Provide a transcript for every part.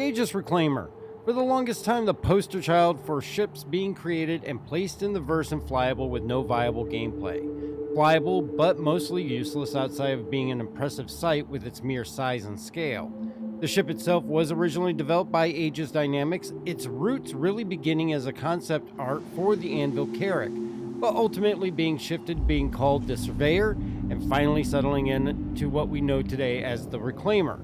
Aegis Reclaimer. For the longest time, the poster child for ships being created and placed in the verse and flyable with no viable gameplay. Flyable, but mostly useless outside of being an impressive sight with its mere size and scale. The ship itself was originally developed by Aegis Dynamics, its roots really beginning as a concept art for the Anvil Carrack, but ultimately being shifted, being called the Surveyor, and finally settling into what we know today as the Reclaimer.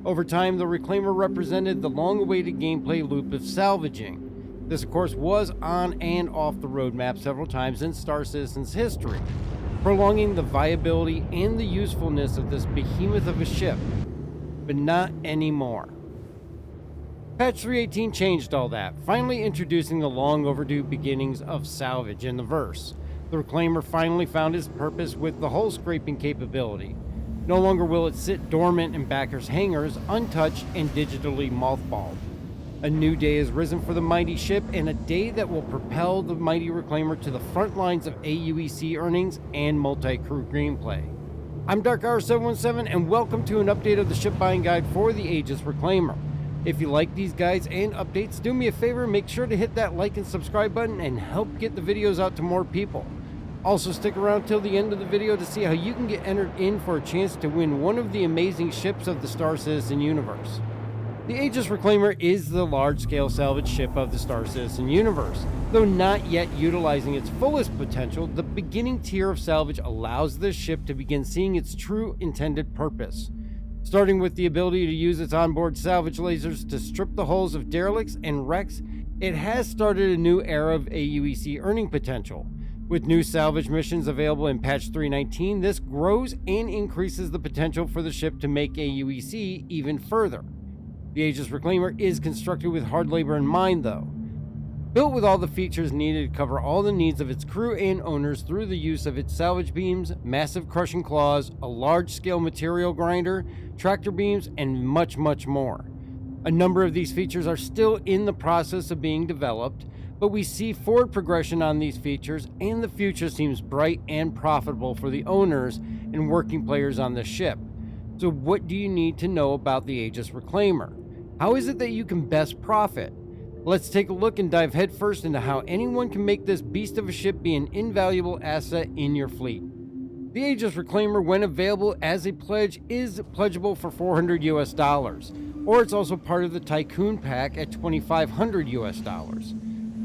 Over time, the Reclaimer represented the long-awaited gameplay loop of salvaging. This, of course, was on and off the roadmap several times in Star Citizen's history, prolonging the viability and the usefulness of this behemoth of a ship, but not anymore. Patch 3.18 changed all that, finally introducing the long-overdue beginnings of salvage in the verse. The Reclaimer finally found its purpose with the hull scraping capability. No longer will it sit dormant in backers' hangars, untouched and digitally mothballed. A new day has risen for the mighty ship, and a day that will propel the mighty Reclaimer to the front lines of AUEC earnings and multi-crew gameplay. I'm DarkHour717, and welcome to an update of the ship buying guide for the Aegis Reclaimer. If you like these guides and updates, do me a favor, make sure to hit that like and subscribe button and help get the videos out to more people. Also, stick around till the end of the video to see how you can get entered in for a chance to win one of the amazing ships of the Star Citizen universe. The Aegis Reclaimer is the large-scale salvage ship of the Star Citizen universe. Though not yet utilizing its fullest potential, the beginning tier of salvage allows this ship to begin seeing its true intended purpose. Starting with the ability to use its onboard salvage lasers to strip the hulls of derelicts and wrecks, it has started a new era of AUEC earning potential. With new salvage missions available in patch 3.19, this grows and increases the potential for the ship to make AUEC even further. The Aegis Reclaimer is constructed with hard labor in mind though. Built with all the features needed to cover all the needs of its crew and owners through the use of its salvage beams, massive crushing claws, a large-scale material grinder, tractor beams, and much, much more. A number of these features are still in the process of being developed, but we see forward progression on these features, and the future seems bright and profitable for the owners and working players on the ship. So what do you need to know about the Aegis Reclaimer? How is it that you can best profit? Let's take a look and dive headfirst into how anyone can make this beast of a ship be an invaluable asset in your fleet. The Aegis Reclaimer, when available as a pledge, is pledgeable for $400 US, or it's also part of the Tycoon Pack at $2,500 US.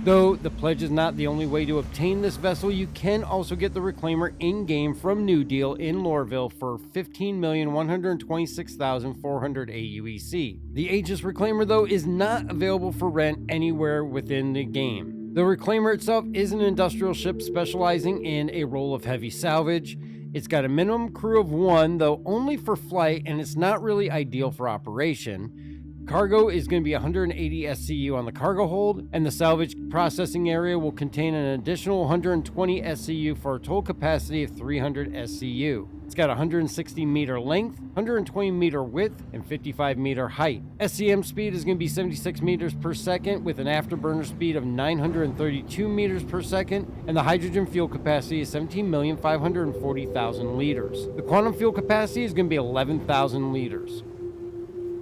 Though the pledge is not the only way to obtain this vessel, you can also get the Reclaimer in-game from New Deal in Loreville for 15,126,400 AUEC. The Aegis Reclaimer, though, is not available for rent anywhere within the game. The Reclaimer itself is an industrial ship specializing in a role of heavy salvage. It's got a minimum crew of 1, though only for flight, and it's not really ideal for operation. Cargo is going to be 180 SCU on the cargo hold, and the salvage processing area will contain an additional 120 SCU for a total capacity of 300 SCU. It's got 160 meter length, 120 meter width, and 55 meter height. SCM speed is going to be 76 meters per second with an afterburner speed of 932 meters per second, and the hydrogen fuel capacity is 17,540,000 liters. The quantum fuel capacity is going to be 11,000 liters.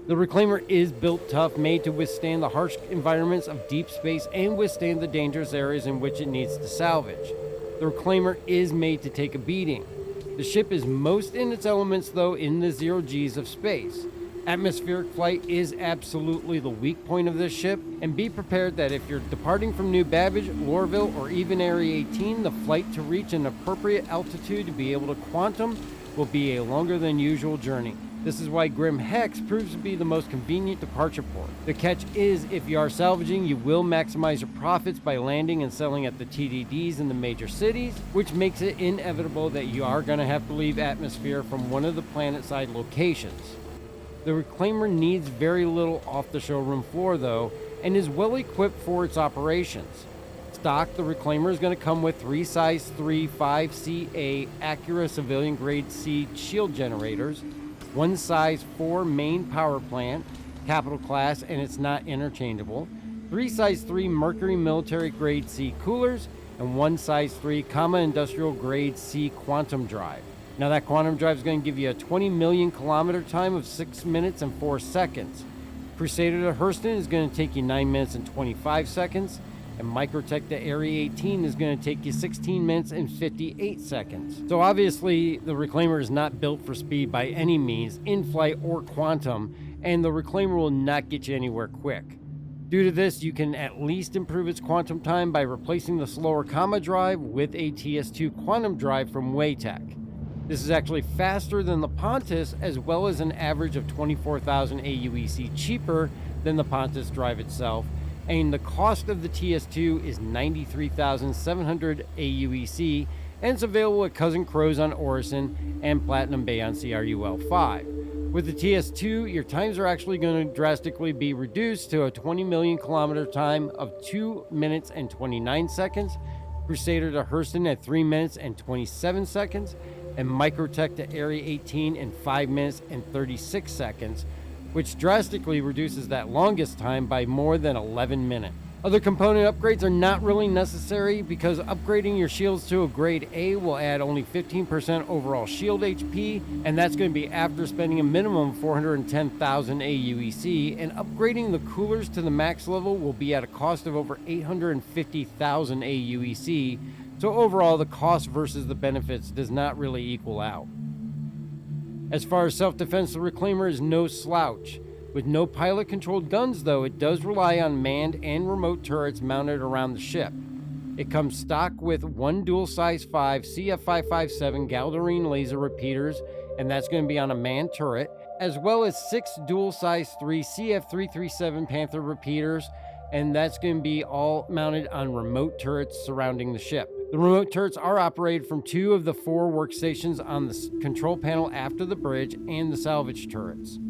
The Reclaimer is built tough, made to withstand the harsh environments of deep space and withstand the dangerous areas in which it needs to salvage. The Reclaimer is made to take a beating. The ship is most in its elements though in the 0 Gs of space. Atmospheric flight is absolutely the weak point of this ship, and be prepared that if you're departing from New Babbage, Loreville, or even Area 18, the flight to reach an appropriate altitude to be able to quantum will be a longer than usual journey. This is why Grim Hex proves to be the most convenient departure port. The catch is, if you are salvaging, you will maximize your profits by landing and selling at the TDDs in the major cities, which makes it inevitable that you are going to have to leave atmosphere from one of the planet-side locations. The Reclaimer needs very little off the showroom floor though, and is well equipped for its operations. Stock, the Reclaimer is going to come with 3 size 3 5CA Acura civilian grade C shield generators, 1 size 4 main power plant, capital class, and it's not interchangeable, 3 size 3 Mercury military grade C coolers, and 1 size 3 industrial grade C quantum drive. Now that quantum drive is going to give you a 20 million kilometer time of 6 minutes and 4 seconds. Crusader to Hurston is going to take you 9 minutes and 25 seconds, and Microtech to Area 18 is going to take you 16 minutes and 58 seconds. So obviously, the Reclaimer is not built for speed by any means, in flight or quantum, and the Reclaimer will not get you anywhere quick. Due to this, you can at least improve its quantum time by replacing the slower Comma drive with a TS2 quantum drive from Waytech. This is actually faster than the Pontus, as well as an average of 24,000 AUEC cheaper than the Pontus drive itself, and the cost of the TS2 is 93,700 AUEC, and it's available at Cousin Crows on Orison and Platinum Bay on CRUL5. With the TS2, your times are actually going to drastically be reduced to a 20 million kilometer time of 2 minutes and 29 seconds, Crusader to Hurston at 3 minutes and 27 seconds, and Microtech to Area 18 in 5 minutes and 36 seconds, which drastically reduces that longest time by more than 11 minutes. Other component upgrades are not really necessary because upgrading your shields to a grade A will add only 15% overall shield HP, and that's going to be after spending a minimum of 410,000 AUEC, and upgrading the coolers to the max level will be at a cost of over 850,000 AUEC, so overall the cost versus the benefits does not really equal out. As far as self-defense, the Reclaimer is no slouch. With no pilot-controlled guns, though, it does rely on manned and remote turrets mounted around the ship. It comes stock with one dual-size 5 CF557 Galdarine laser repeaters, and that's going to be on a manned turret, as well as 6 dual-size 3 CF337 Panther repeaters, and that's going to be all mounted on remote turrets surrounding the ship. The remote turrets are operated from 2 of the 4 workstations on the control panel after the bridge and the salvage turrets.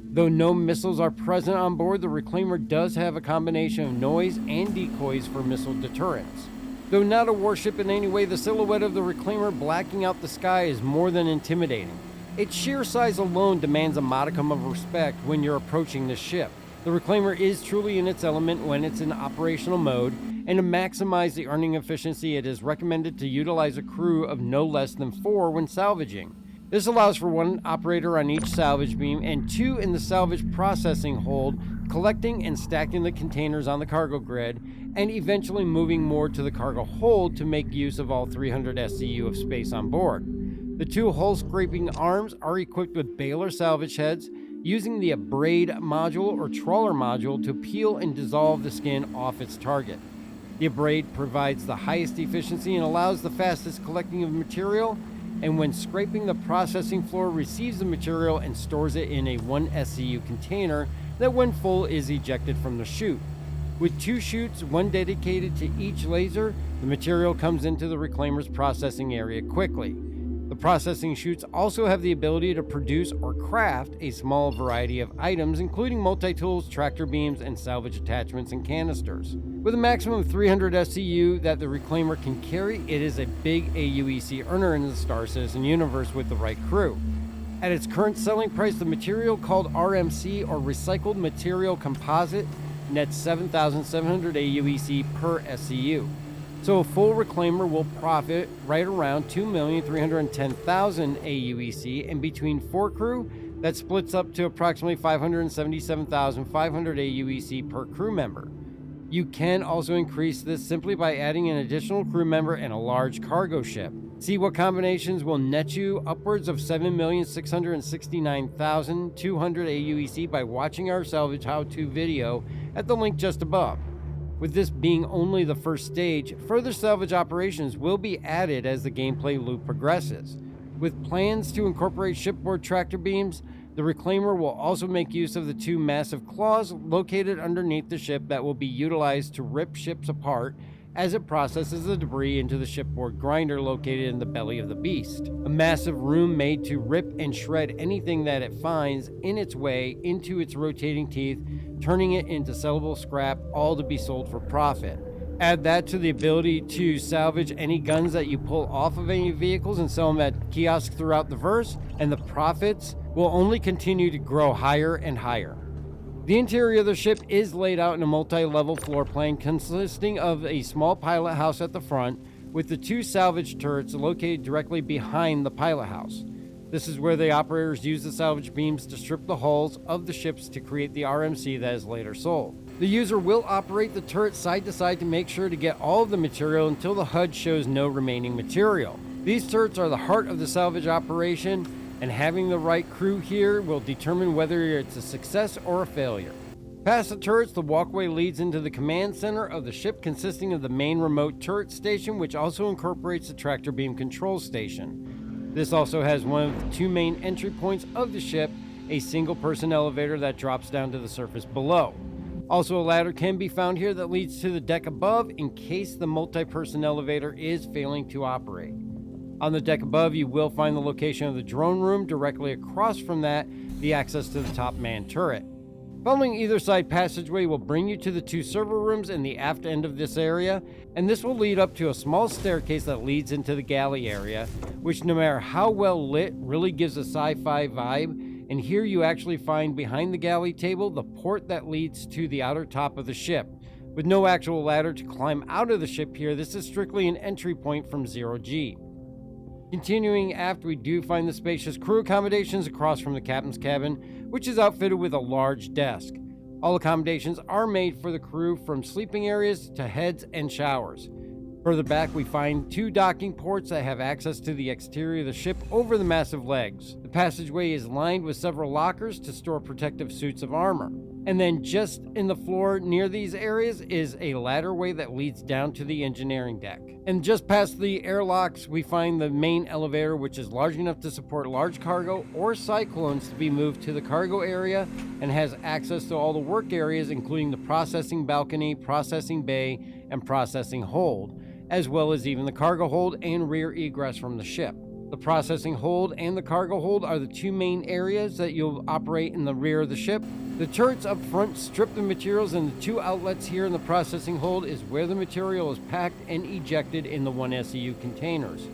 Though no missiles are present on board, the Reclaimer does have a combination of noise and decoys for missile deterrence. Though not a warship in any way, the silhouette of the Reclaimer blacking out the sky is more than intimidating. Its sheer size alone demands a modicum of respect when you're approaching this ship. The Reclaimer is truly in its element when it's in operational mode, and to maximize the earning efficiency, it is recommended to utilize a crew of no less than 4 when salvaging. This allows for 1 operator on each salvage beam and 2 in the salvage processing hold, collecting and stacking the containers on the cargo grid, and eventually moving more to the cargo hold to make use of all 300 SCU of space on board. The 2 hull scraping arms are equipped with baler salvage heads, using the abrade module or trawler module to peel and dissolve the skin off its target. The abrade provides the highest efficiency and allows the fastest collecting of material, and when scraping, the processing floor receives the material and stores it in a 1 SCU container that when full is ejected from the chute. With 2 chutes, 1 dedicated to each laser, the material comes into the Reclaimer's processing area quickly. The processing chutes also have the ability to produce or craft a small variety of items, including multi-tools, tractor beams, and salvage attachments and canisters. With a maximum of 300 SCU that the Reclaimer can carry, it is a big AUEC earner in the Star Citizen universe with the right crew. At its current selling price, the material called RMC, or Recycled Material Composite, nets 7,700 AUEC per SCU. So a full Reclaimer will profit right around 2,310,000 AUEC, and between 4 crew, that splits up to approximately 577,500 AUEC per crew member. You can also increase this simply by adding an additional crew member and a large cargo ship. See what combinations will net you upwards of 7,669,200 AUEC by watching our salvage how-to video at the link just above. With this being only the first stage, further salvage operations will be added as the gameplay loop progresses. With plans to incorporate shipboard tractor beams, the Reclaimer will also make use of the 2 massive claws located underneath the ship that will be utilized to rip ships apart as it processes the debris into the shipboard grinder located in the belly of the beast. A massive room made to rip and shred anything that it finds in its way into its rotating teeth, turning it into sellable scrap, all to be sold for profit. Add that to the ability to salvage any guns that you pull off of any vehicles and sell them at kiosks throughout the verse, and the profits will only continue to grow higher and higher. The interior of the ship is laid out in a multi-level floor plan consisting of a small pilot house at the front with the 2 salvage turrets located directly behind the pilot house. This is where the operators use the salvage beams to strip the hulls of the ships to create the RMC that is later sold. The user will operate the turret side to side to make sure to get all of the material until the HUD shows no remaining material. These turrets are the heart of the salvage operation, and having the right crew here will determine whether it's a success or a failure. Past the turrets, the walkway leads into the command center of the ship, consisting of the main remote turret station, which also incorporates the tractor beam control station. This also has one of the two main entry points of the ship, a single person elevator that drops down to the surface below. Also, a ladder can be found here that leads to the deck above in case the multi-person elevator is failing to operate. On the deck above, you will find the location of the drone room. Directly across from that, the access to the top man turret. Following either side passageway will bring you to the two server rooms in the aft end of this area, and this will lead up to a small staircase that leads into the galley area, which no matter how well lit really gives a sci-fi vibe. And here you actually find behind the galley table the port that leads to the outer top of the ship. With no actual ladder to climb out of the ship here, this is strictly an entry point from 0G. Continuing aft, we do find the spacious crew accommodations across from the captain's cabin, which is outfitted with a large desk. All accommodations are made for the crew, from sleeping areas to heads and showers. Further back, we find two docking ports that have access to the exterior of the ship over the massive legs. The passageway is lined with several lockers to store protective suits of armor. And then just in the floor near these areas is a ladderway that leads down to the engineering deck. And just past the airlocks, we find the main elevator, which is large enough to support large cargo or cyclones to be moved to the cargo area, and has access to all the work areas, including the processing balcony, processing bay, and processing hold, as well as even the cargo hold and rear egress from the ship. The processing hold and the cargo hold are the two main areas that you'll operate in the rear of the ship. The turrets up front strip the materials, and the two outlets here in the processing hold is where the material is packed and ejected in the 1SEU containers.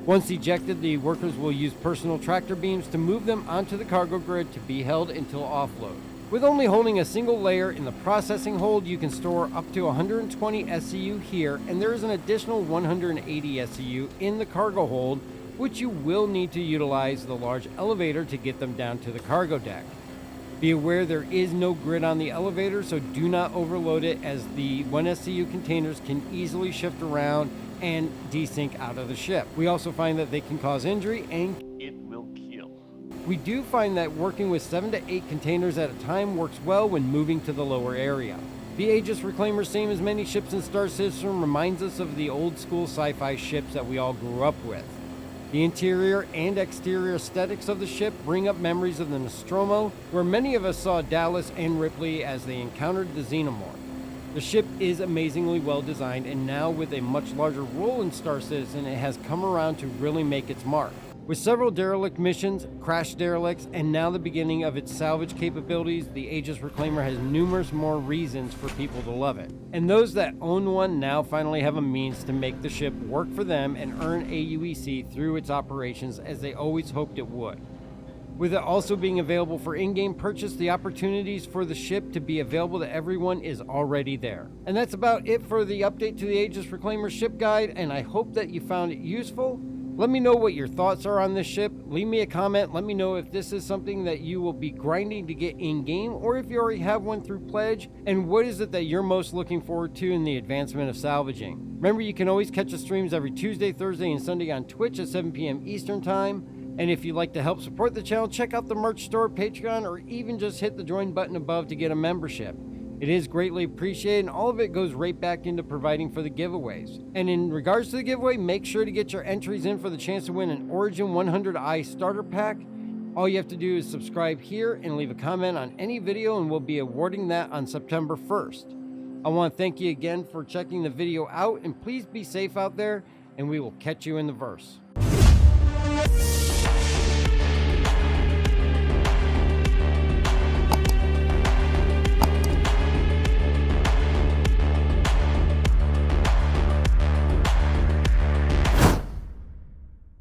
Once ejected, the workers will use personal tractor beams to move them onto the cargo grid to be held until offload. With only holding a single layer in the processing hold, you can store up to 120 SEU here, and there is an additional 180 SEU in the cargo hold, which you will need to utilize the large elevator to get them down to the cargo deck. Be aware there is no grid on the elevator, so do not overload it, as the 1SEU containers can easily shift around and desync out of the ship. We also find that they can cause injury and it will kill. We do find that working with 7 to 8 containers at a time works well when moving to the lower area. The Aegis Reclaimer, same as many ships in Star System, reminds us of the old school sci-fi ships that we all grew up with. The interior and exterior aesthetics of the ship bring up memories of the Nostromo, where many of us saw Dallas and Ripley as they encountered the Xenomorph. The ship is amazingly well designed, and now with a much larger role in Star Citizen, it has come around to really make its mark. With several derelict missions, crashed derelicts, and now the beginning of its salvage capabilities, the Aegis Reclaimer has numerous more reasons for people to love it. And those that own one now finally have a means to make the ship work for them and earn AUEC through its operations, as they always hoped it would. With it also being available for in-game purchase, the opportunities for the ship to be available to everyone is already there. And that's about it for the update to the Aegis Reclaimer ship guide, and I hope that you found it useful. Let me know what your thoughts are on this ship. Leave me a comment. Let me know if this is something that you will be grinding to get in-game, or if you already have one through Pledge, and what is it that you're most looking forward to in the advancement of salvaging. Remember, you can always catch the streams every Tuesday, Thursday, and Sunday on Twitch at 7 p.m. Eastern Time. And if you'd like to help support the channel, check out the merch store, Patreon, or even just hit the join button above to get a membership. It is greatly appreciated, and all of it goes right back into providing for the giveaways. And in regards to the giveaway, make sure to get your entries in for the chance to win an Origin 100i starter pack. All you have to do is subscribe here and leave a comment on any video, and we'll be awarding that on September 1st. I want to thank you again for checking the video out, and please be safe out there, and we will catch you in the verse.